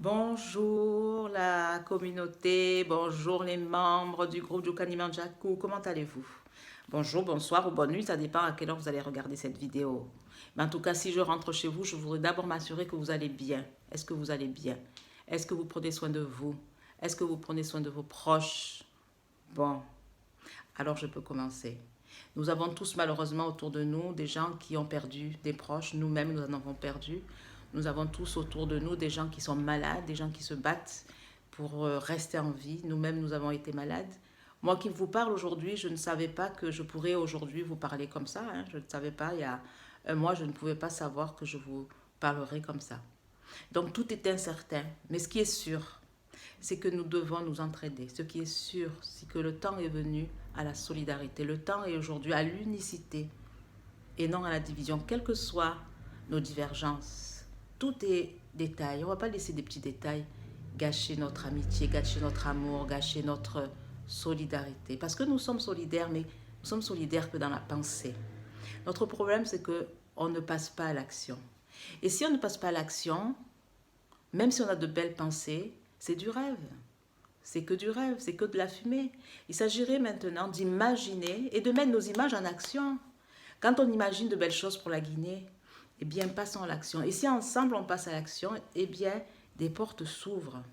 Bonjour la communauté, bonjour les membres du groupe Jukani Manjaku, comment allez-vous? Bonjour, bonsoir ou bonne nuit, ça dépend à quelle heure vous allez regarder cette vidéo. Mais en tout cas, si je rentre chez vous, je voudrais d'abord m'assurer que vous allez bien. Est-ce que vous allez bien? Est-ce que vous prenez soin de vous? Est-ce que vous prenez soin de vos proches? Bon, alors je peux commencer. Nous avons tous malheureusement autour de nous des gens qui ont perdu des proches, nous-mêmes nous en avons perdu. Nous avons tous autour de nous des gens qui sont malades, des gens qui se battent pour rester en vie. Nous-mêmes nous avons été malades. Moi qui vous parle aujourd'hui, je ne savais pas que je pourrais aujourd'hui vous parler comme ça, hein. Je ne savais pas, il y a un mois, je ne pouvais pas savoir que je vous parlerais comme ça. Donc tout est incertain, mais ce qui est sûr, c'est que nous devons nous entraider. Ce qui est sûr, c'est que le temps est venu à la solidarité. Le temps est aujourd'hui à l'unicité et non à la division, quelles que soient nos divergences. Tout est détail. On ne va pas laisser des petits détails gâcher notre amitié, gâcher notre amour, gâcher notre solidarité. Parce que nous sommes solidaires, mais nous sommes solidaires que dans la pensée. Notre problème, c'est que on ne passe pas à l'action. Et si on ne passe pas à l'action, même si on a de belles pensées, c'est du rêve. C'est que du rêve, c'est que de la fumée. Il s'agirait maintenant d'imaginer et de mettre nos images en action. Quand on imagine de belles choses pour la Guinée, eh bien, passons à l'action. Et si ensemble on passe à l'action, eh bien, des portes s'ouvrent.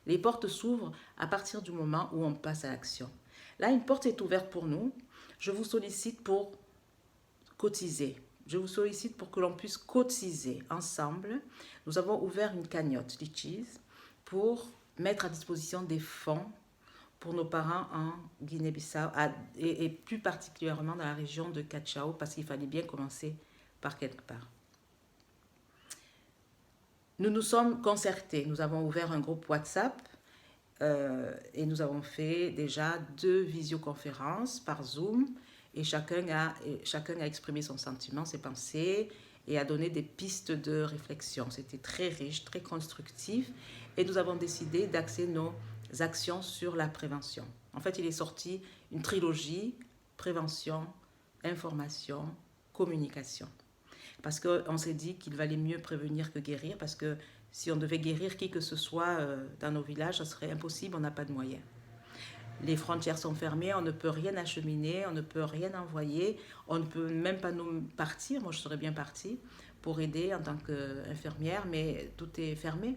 Les portes s'ouvrent à partir du moment où on passe à l'action. Là, une porte est ouverte pour nous. Je vous sollicite pour cotiser. Je vous sollicite pour que l'on puisse cotiser ensemble. Nous avons ouvert une cagnotte Litchis pour mettre à disposition des fonds pour nos parents en Guinée-Bissau et plus particulièrement dans la région de Cachao parce qu'il fallait bien commencer par quelque part. Nous nous sommes concertés. Nous avons ouvert un groupe WhatsApp et nous avons fait déjà 2 visioconférences par Zoom et chacun a exprimé son sentiment, ses pensées et a donné des pistes de réflexion. C'était très riche, très constructif et nous avons décidé d'axer nos actions sur la prévention. En fait, il est sorti une trilogie, prévention, information, communication. Parce qu'on s'est dit qu'il valait mieux prévenir que guérir, parce que si on devait guérir qui que ce soit dans nos villages, ça serait impossible, on n'a pas de moyens. Les frontières sont fermées, on ne peut rien acheminer, on ne peut rien envoyer, on ne peut même pas nous partir. Moi, je serais bien partie pour aider en tant qu'infirmière, mais tout est fermé.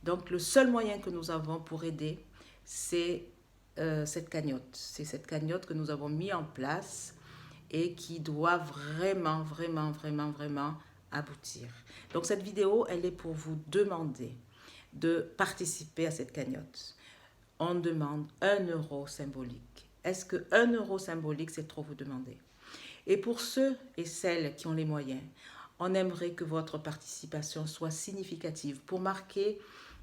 Donc, le seul moyen que nous avons pour aider, c'est cette cagnotte. C'est cette cagnotte que nous avons mis en place et qui doit vraiment, vraiment, vraiment, vraiment aboutir. Donc, cette vidéo, elle est pour vous demander de participer à cette cagnotte. On demande 1 € symbolique. Est-ce que 1 € symbolique, c'est trop vous demander? Et pour ceux et celles qui ont les moyens, on aimerait que votre participation soit significative pour marquer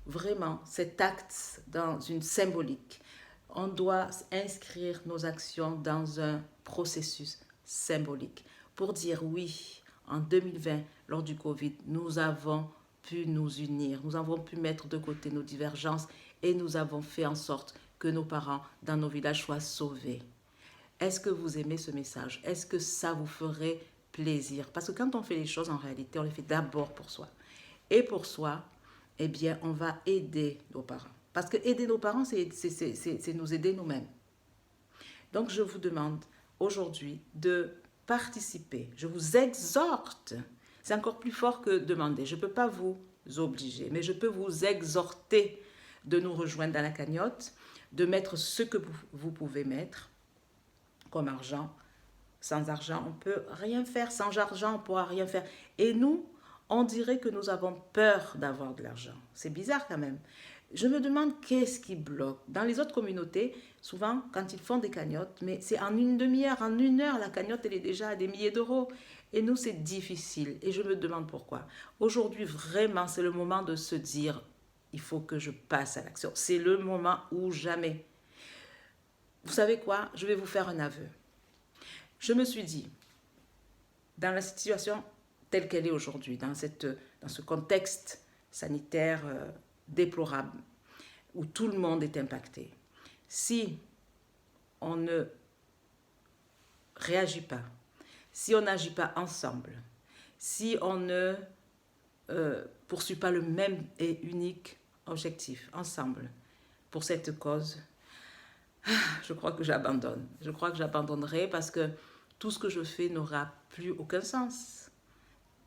vraiment cet acte dans une symbolique. On doit inscrire nos actions dans un processus symbolique pour dire oui, en 2020, lors du Covid, nous avons pu nous unir, nous avons pu mettre de côté nos divergences et nous avons fait en sorte que nos parents dans nos villages soient sauvés. Est-ce que vous aimez ce message? Est-ce que ça vous ferait plaisir? Parce que quand on fait les choses, en réalité, on les fait d'abord pour soi. Et pour soi, eh bien, on va aider nos parents. Parce que aider nos parents, c'est nous aider nous-mêmes. Donc, je vous demande aujourd'hui de participer. Je vous exhorte. C'est encore plus fort que demander. Je ne peux pas vous obliger, mais je peux vous exhorter de nous rejoindre dans la cagnotte, de mettre ce que vous pouvez mettre comme argent. Sans argent, on ne peut rien faire. Sans argent, on ne pourra rien faire. Et nous, on dirait que nous avons peur d'avoir de l'argent. C'est bizarre quand même. Je me demande qu'est-ce qui bloque. Dans les autres communautés, souvent, quand ils font des cagnottes, mais c'est en une demi-heure, en 1 heure, la cagnotte, elle est déjà à des milliers d'euros. Et nous, c'est difficile. Et je me demande pourquoi. Aujourd'hui, vraiment, c'est le moment de se dire, il faut que je passe à l'action. C'est le moment ou jamais. Vous savez quoi? Je vais vous faire un aveu. Je me suis dit, dans la situation telle qu'elle est aujourd'hui, dans ce contexte sanitaire déplorable, où tout le monde est impacté, si on ne réagit pas, si on n'agit pas ensemble, si on ne poursuit pas le même et unique objectif, ensemble, pour cette cause, je crois que j'abandonne. Je crois que j'abandonnerai parce que tout ce que je fais n'aura plus aucun sens.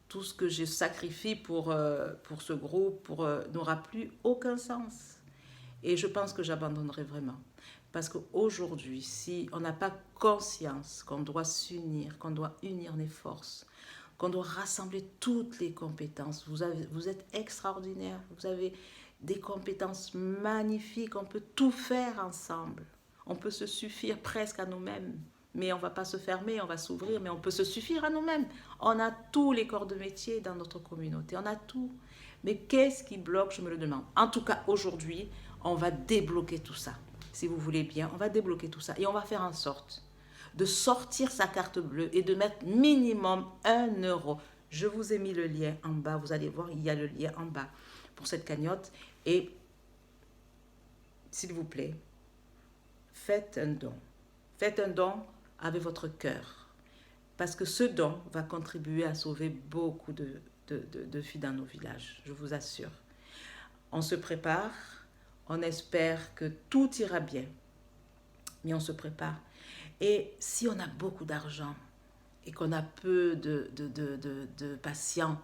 Tout ce que je sacrifie pour ce groupe n'aura plus aucun sens. Et je pense que j'abandonnerai vraiment. Parce qu'aujourd'hui, si on n'a pas conscience qu'on doit s'unir, qu'on doit unir les forces, qu'on doit rassembler toutes les compétences, vous êtes extraordinaire, vous avez des compétences magnifiques, on peut tout faire ensemble. On peut se suffire presque à nous-mêmes. Mais on ne va pas se fermer, on va s'ouvrir, mais on peut se suffire à nous-mêmes. On a tous les corps de métier dans notre communauté, on a tout. Mais qu'est-ce qui bloque, je me le demande. En tout cas, aujourd'hui, on va débloquer tout ça. Si vous voulez bien, on va débloquer tout ça. Et on va faire en sorte de sortir sa carte bleue et de mettre minimum 1 euro. Je vous ai mis le lien en bas, vous allez voir, il y a le lien en bas pour cette cagnotte. Et s'il vous plaît, faites un don. Faites un don avec votre cœur. Parce que ce don va contribuer à sauver beaucoup de filles dans nos villages, je vous assure. On se prépare, on espère que tout ira bien, mais on se prépare. Et si on a beaucoup d'argent et qu'on a peu de patients,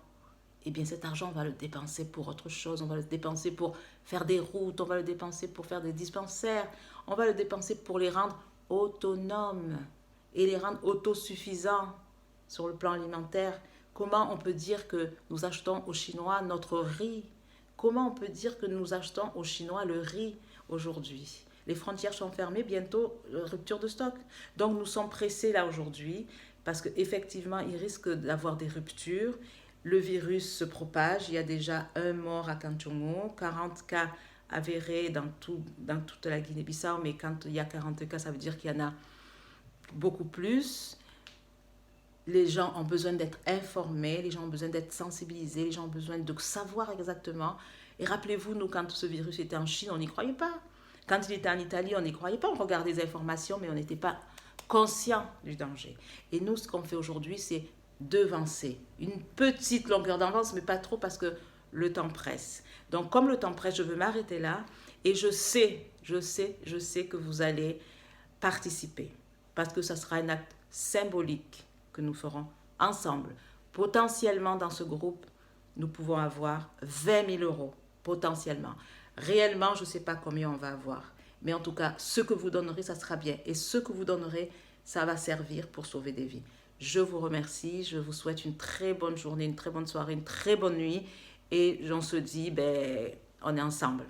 eh bien cet argent, on va le dépenser pour autre chose. On va le dépenser pour faire des routes, on va le dépenser pour faire des dispensaires, on va le dépenser pour les rendre autonomes et les rendre autosuffisants sur le plan alimentaire. Comment on peut dire que nous achetons aux Chinois notre riz? Comment on peut dire que nous achetons aux Chinois le riz aujourd'hui? Les frontières sont fermées, bientôt rupture de stock. Donc nous sommes pressés là aujourd'hui parce qu'effectivement, il risque d'avoir des ruptures. Le virus se propage. Il y a déjà un mort à Kanchongo, 40 cas avérés dans toute la Guinée-Bissau, mais quand il y a 40 cas, ça veut dire qu'il y en a beaucoup plus. Les gens ont besoin d'être informés, les gens ont besoin d'être sensibilisés, les gens ont besoin de savoir exactement. Et rappelez-vous, nous, quand ce virus était en Chine, on n'y croyait pas. Quand il était en Italie, on n'y croyait pas. On regardait des informations, mais on n'était pas conscient du danger. Et nous, ce qu'on fait aujourd'hui, c'est devancer. Une petite longueur d'avance, mais pas trop parce que le temps presse. Donc, comme le temps presse, je veux m'arrêter là. Et je sais que vous allez participer. Parce que ça sera un acte symbolique que nous ferons ensemble. Potentiellement, dans ce groupe, nous pouvons avoir 20 000 euros, potentiellement. Réellement, je ne sais pas combien on va avoir. Mais en tout cas, ce que vous donnerez, ça sera bien. Et ce que vous donnerez, ça va servir pour sauver des vies. Je vous remercie. Je vous souhaite une très bonne journée, une très bonne soirée, une très bonne nuit. Et on se dit, on est ensemble.